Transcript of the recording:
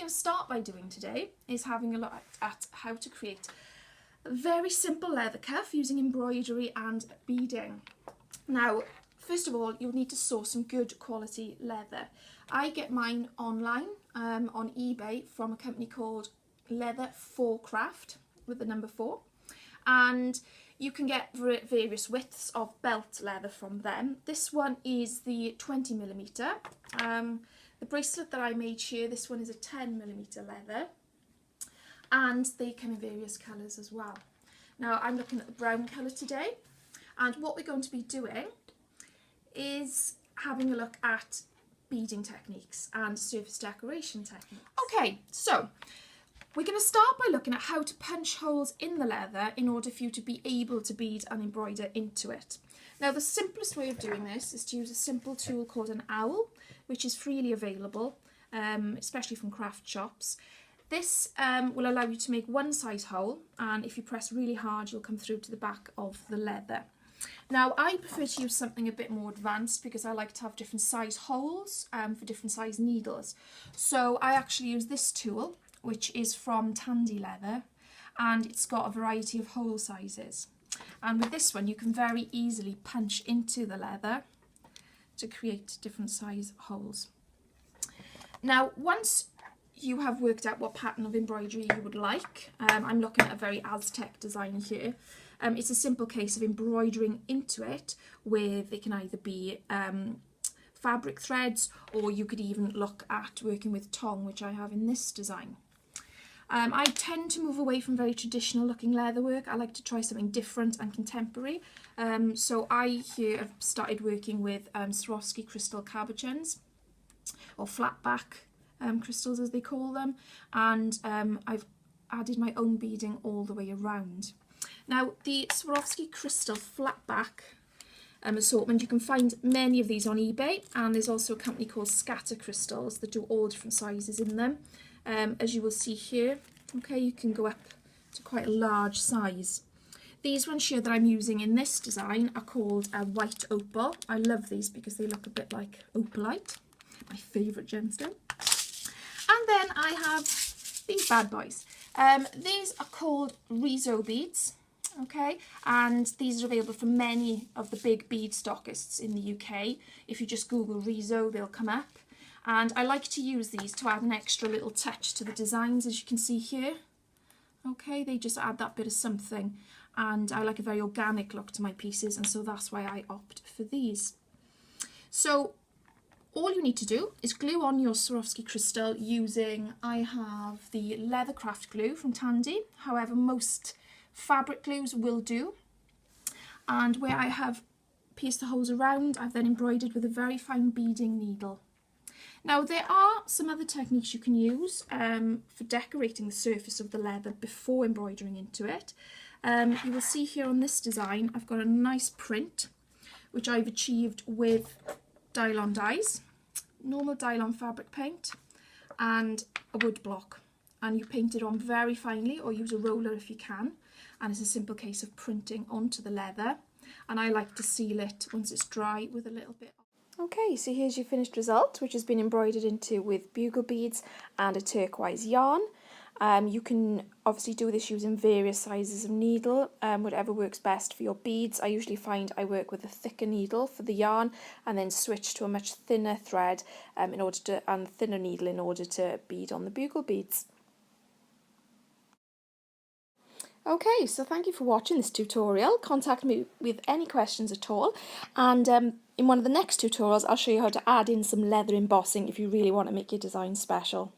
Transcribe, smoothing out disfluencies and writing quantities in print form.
going to start by doing today is having a look at how to create a very simple leather cuff using embroidery and beading. Now, first of all, you'll need to source some good quality leather. I get mine online on eBay from a company called Leather Craft with the number 4, and you can get various widths of belt leather from them. This one is the 20mm. The bracelet that I made here, this one is a 10mm leather, and they come in various colours as well. Now I'm looking at the brown colour today, and what we're going to be doing is having a look at beading techniques and surface decoration techniques. Okay, so we're going to start by looking at how to punch holes in the leather in order for you to be able to bead and embroider into it. Now, the simplest way of doing this is to use a simple tool called an owl, which is freely available, especially from craft shops. This will allow you to make one size hole, and if you press really hard, you'll come through to the back of the leather. Now, I prefer to use something a bit more advanced because I like to have different size holes for different size needles. So I actually use this tool, which is from Tandy Leather, and it's got a variety of hole sizes. And with this one, you can very easily punch into the leather to create different size holes. Now, once you have worked out what pattern of embroidery you would like, I'm looking at a very Aztec design here. It's a simple case of embroidering into it, where they can either be fabric threads, or you could even look at working with tong, which I have in this design. I tend to move away from very traditional looking leatherwork. I like to try something different and contemporary. So I here have started working with Swarovski crystal cabochons, or flatback crystals as they call them, and I've added my own beading all the way around. Now, the Swarovski crystal flatback assortment, you can find many of these on eBay, and there's also a company called Scatter Crystals that do all different sizes in them. As you will see here, okay, you can go up to quite a large size. These ones here that I'm using in this design are called white opal. I love these because they look a bit like opalite, my favourite gemstone. And then I have these bad boys. These are called Riso beads, okay, and these are available from many of the big bead stockists in the UK. If you just Google Riso, they'll come up. And I like to use these to add an extra little touch to the designs, as you can see here. Okay, they just add that bit of something, and I like a very organic look to my pieces, and so that's why I opt for these. So all you need to do is glue on your Swarovski crystal using, I have the Leather Craft glue from Tandy, however most fabric glues will do. And where I have pierced the holes around, I've then embroidered with a very fine beading needle. Now, there are some other techniques you can use for decorating the surface of the leather before embroidering into it. You will see here on this design, I've got a nice print, which I've achieved with Dylon dyes, normal Dylon fabric paint, and a wood block. And you paint it on very finely, or use a roller if you can. And it's a simple case of printing onto the leather. And I like to seal it once it's dry with a little bit. Okay, so here's your finished result, which has been embroidered into with bugle beads and a turquoise yarn. You can obviously do this using various sizes of needle, whatever works best for your beads. I usually find I work with a thicker needle for the yarn, and then switch to a much thinner thread and thinner needle in order to bead on the bugle beads. Okay, so thank you for watching this tutorial. Contact me with any questions at all, and in one of the next tutorials I'll show you how to add in some leather embossing if you really want to make your design special.